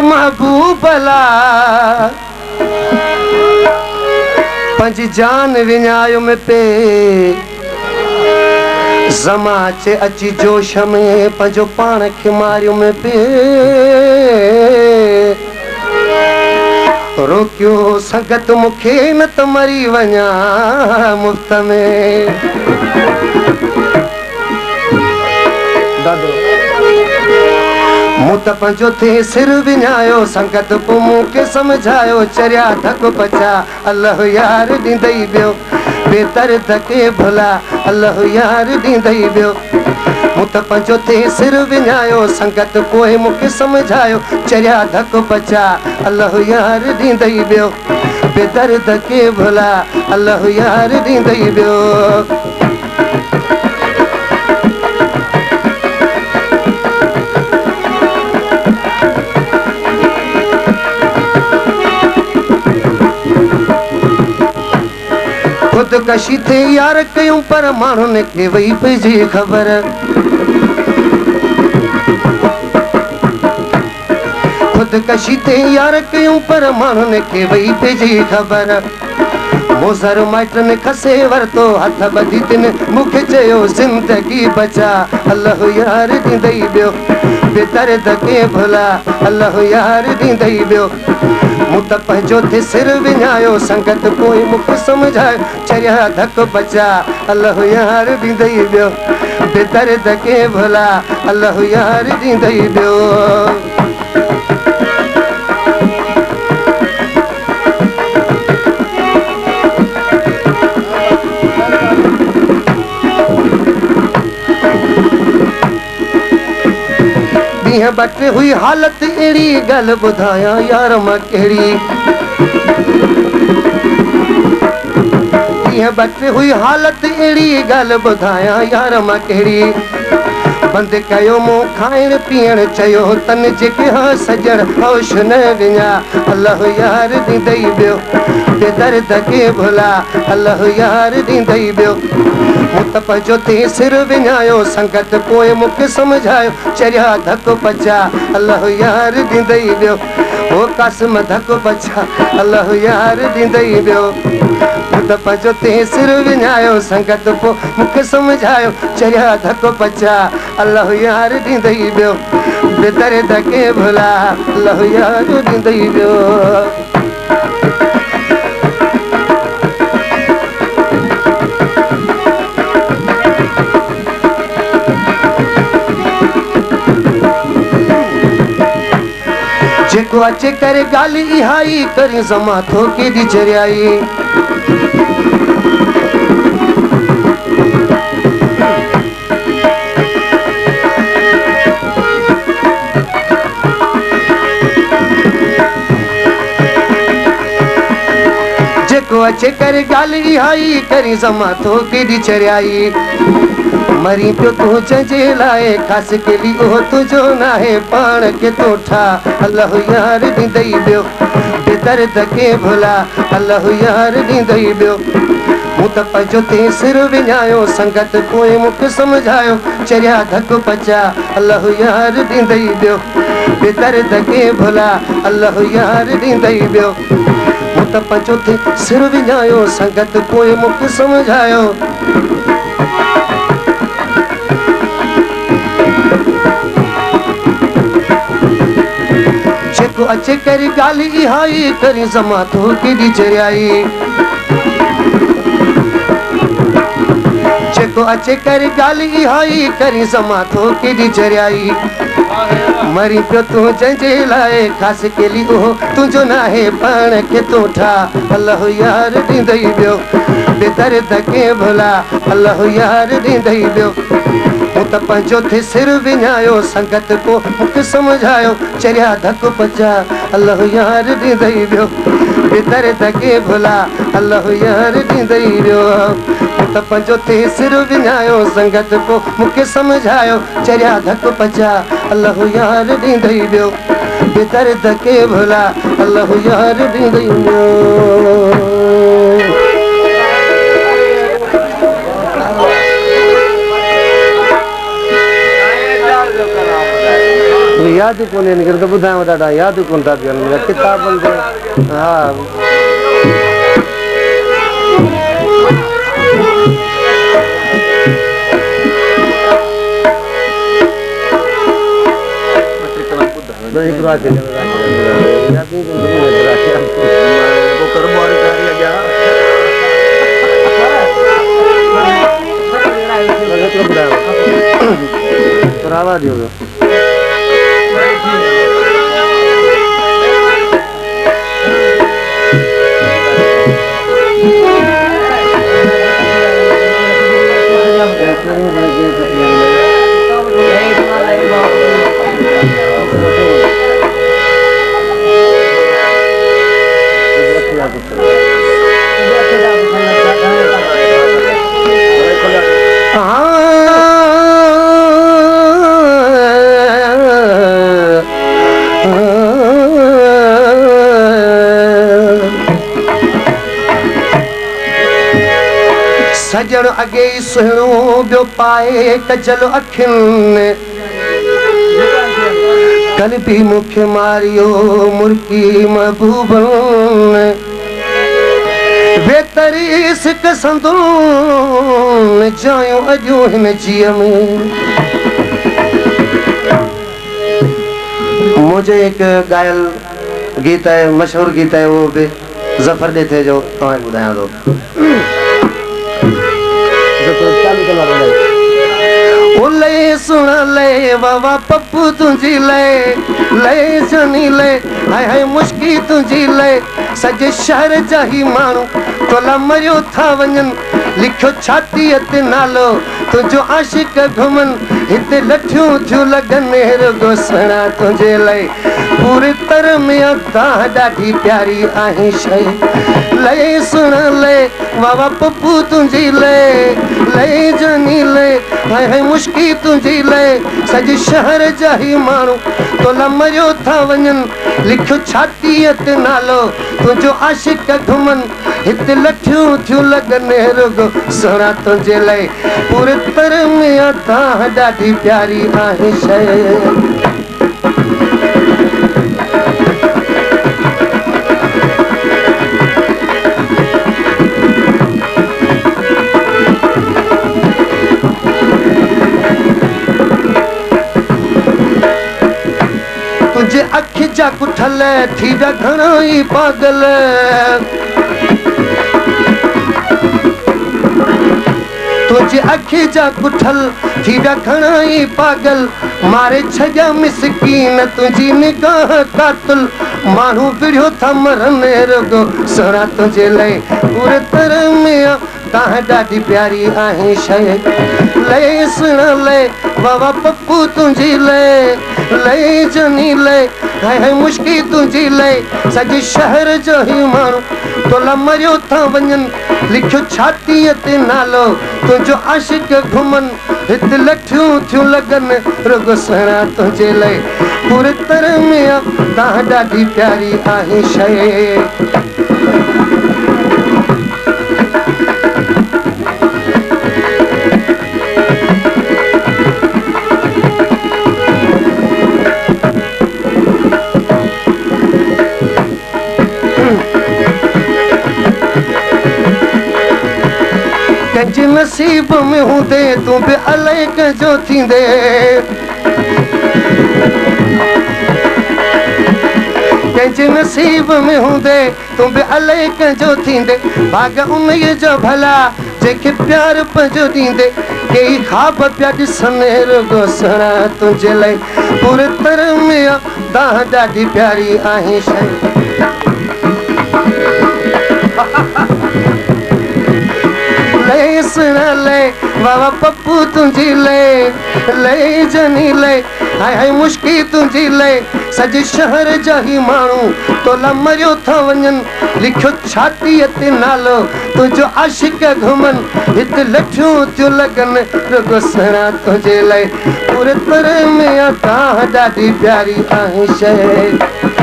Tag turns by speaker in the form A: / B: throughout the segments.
A: महबूब ला पंज जान विञायो में पे ज़माचे अची जोश में पंजो पाण खे मारियो में पे रोकियो संगत मुखे न त मरी वञा मुफ्त में मूं त पंहिंजो थे सिर विञायो संगत पोइ मूंखे सम्झायो चरिया धक पचा अल्लाह यार ॾींदई वियो बेदर्द खे भुला अल्लाह यार ॾींदई वियो मूं त पंहिंजो थे सिर विञायो संगत पोइ मूंखे सम्झायो चरिया धक पचा अल्लाह यार ॾींदई वियो बेदर्द खे भुला अल्लाह यार ॾींदई वियो खुदकशी थे यार कयूं पर माण्हुनि खे वई पइजी ख़बर खुदकशी थे यार कयूं पर माण्हुनि खे वई पइजी ख़बर मोज़र माइटनि खसे वरितो हथ ॿधी तिन मूंखे चयो ज़िंदगी बचा अल्लाह यार ॾींदई वियो बेदर्द खे भुला अल्लाह यार ॾींदई वियो मूं त पंहिंजो थे सिर विञायो संगत पोइ मूंखे सम्झायो चरिया धक बचा अल्लाह यार ॾींदई वियो बेदर्द खे भुला अल्लाह यार ॾींदई वियो ॾींहं ॿ टे हुई हालत अहिड़ी ॻाल्हि ॿुधायां यार मां कहिड़ी ॾींहं ॿ टे हुई हालत अहिड़ी ॻाल्हि ॿुधायां यार मां कहिड़ी बंदि कयो मूं खाइण पीअण चयो तन जेके हा सॼण होश न विञा अल्लाह यार ॾींदई वियो बेदर्द खे भुला अल्लाह यार ॾींदई वियो मूं त पंहिंजो थे सिर विञायो संगत पोइ मूंखे सम्झायो चरिया धक पचा अल्लाह यार ॾींदई वियो ओ क़ासिम धक पचा अल्लाह यार ॾींदई वियो मूं त पंहिंजो थे सिर विञायो संगत पोइ मूंखे सम्झायो चरिया धक पचा अल्लाह यार ॾींदई वियो बेदर्द खे भुला अल्लाह यार ॾींदई वियो जेको अचे करे ॻाल्हि इहा ई करी ज़मा थो केॾी चरियाई जेको अचे करे ॻाल्हि इहा ई करी ज़मा थो केॾी चरियाई मरी पियो तूं जंहिंजे लाइ ख़ासि केली उहो तुंहिंजो नाहे पाण खे तो ठा अल्लाह यार ॾींदई वियो बेदर्द खे भुला अल्लाह यार ॾींदई वियो मूं त पंहिंजो थे सिर विञायो संगत पोइ मूंखे सम्झायो चरिया धक पचा अल्लाह यार ॾींदई वियो बेदर्द खे भुला अल्लाह यार ॾींदई वियो मूं त पंहिंजो थे सिर विञायो संगत पोइ मूंखे सम्झायो जेको अचे करी ॻाल्हि इहा ई करी ज़मा थो केॾी चरियाई जेको अचे करे ॻाल्हि इहा ई करी ज़मा थो केॾी चरियाई मरी पियो तूं जंहिंजे लाइ ख़ासि केली उहो तुंहिंजो नाहे पाण खे तो ठा अल्लाह यार ॾींदई वियो बेदर्द खे भुला अल्लाह यार ॾींदई वियो मूं त पंहिंजो थे सिर विञायो संगत पोइ मूंखे सम्झायो चरिया धक पचा अल्लाह यार ॾींदई वियो बेदर्द खे भुला अल्लाह यार ॾींदई वियो मूं त पंहिंजो थे सिर विञायो संगत पोइ मूंखे सम्झायो चरिया धक पचा अल्लाह यार ॾींदई वियो बेदर्द खे भुला अल्लाह यार ॾींदई वियो याद को नहीं निकल तो बुधाऊं ॾाढा याद कोन था पियनि मुंहिंजा किताबनि ते हा एक रात करावा दियो सजण अगे सुहिणो ॿियो पाए कजल अखियुनि कल बि मूंखे मारियो मुर्की महबूबनि बेतरी सिक संदुनि जायूं अॼु हिन जीअ में मुंहिंजे हिकु ॻायल गीत आहे मशहूरु गीत आहे उहो बि ज़फर ॾेथे जो तव्हांखे ॿुधायां थो ले सुन ले बाबा पप्पू तुझी ले जनी ले हाय हाय मुश्की तुझी ले सजे शहर जा ही माण्हू तोला मरियो था वञनि लिखियो छातीअ ते नालो तुंहिंजो आशिक घुमनि हिते लठियूं थियूं लॻनि रुगो सुहिणा तुंहिंजे लाइ पूरे तर में अदा ॾाढी प्यारी आहे शइ ले सुन ले बाबा पप्पू तुझी ले जनी ले हाय हाय मुश्की तुझी ले सॼे शहर जा ही माण्हू तोला मरियो था वञनि लिखियो छातीअ ते नालो तुंहिंजो आशिक घुमनि हिते लठियूं थियूं लॻनि रुगो सुहिणा तुंहिंजे लाइ पूरे तर में अदा ॾाढी प्यारी आहे शइ तुझे अखि जा कुठल थी विया घणा ई पागल तुझे अखि जा कुठल थी विया घणा ई पागल मारे छॾिया मिसकीन तुंहिंजी निगाह कातुल माण्हू विढ़ियो था मरनि रुगो सुहिणा तुंहिंजे लाइ पूरे तर में तव्हां ॾाढी प्यारी आहे शइ ले सुण ले बाबा पप्पू तुंहिंजी ले जनी ले हाय हाय मुश्की तुंहिंजी ले सॼे शहर जो ही माण्हू तोला मरियो था वञनि लिखियो छातीअ ते नालो तुंहिंजो आशिक घुमनि हिते लठियूं थियूं लॻनि रुगो सुहिणा तुंहिंजे लाइ पूरे तर में तव्हां ॾाढी प्यारी आहे शइ कंहिंजे नसीब में हूंदे तूं बि अलाए कंहिंजो थींदे कंहिंजे नसीब में हूंदे तूं बि अलाए कंहिंजो थींदे भाग उन्हीअ जो भला जंहिंखे प्यार पंहिंजो ॾींदे कई ख़्वाब पिया ॾिसनि रुगो सुहिणा तुंहिंजे लाइ पूरे तर में तव्हां ॾाढी प्यारी आहे शइ ले सुन ले बाबा पप्पू तुंहिंजी ले जनी ले हाय हाय मुश्की तुंहिंजी ले सॼे शहर जा ही माण्हू तोला मरियो था वञनि लिखियो छातीअ ते नालो तुंहिंजो आशिक घुमनि हिते लठियूं थियूं लॻनि रुगो सुहिणा तुंहिंजे लाइ पूरे तर में तव्हां ॾाढी प्यारी आहे शइ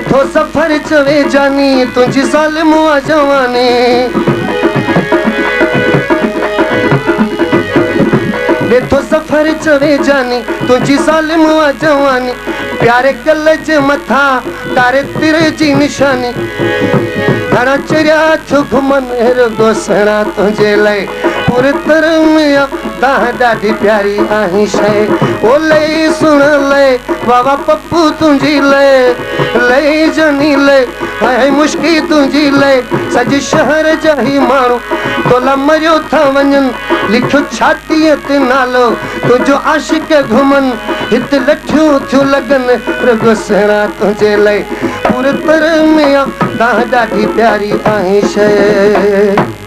A: वेठो सफ़र चवे जानी तुझी ज़ालिम जवानी वेठो सफ़र चवे जानी तुझी ज़ालिम जवानी प्यारे कल जे मथा तारे तेरे जी निशानी घणा चरिया थो घुमन रुगो सणा तुझे लाइ पूरे तरह में तव्हां ॾाढी प्यारी आहीं शइ ओ लई सुण लइ बाबा पप्पू तुंहिंजी लइ जनी लइ हाय मुश्की तुंहिंजी लइ सॼे शहर जा ई माण्हू तोला मरियो था वञनि लिखियो छातीअ ते नालो तुंहिंजो आशिक घुमनि हिते लठियूं थियूं लॻनि रुगो सुहिणा तुंहिंजे लाइ पूरे तरह में तव्हां ॾाढी प्यारी आहीं शइ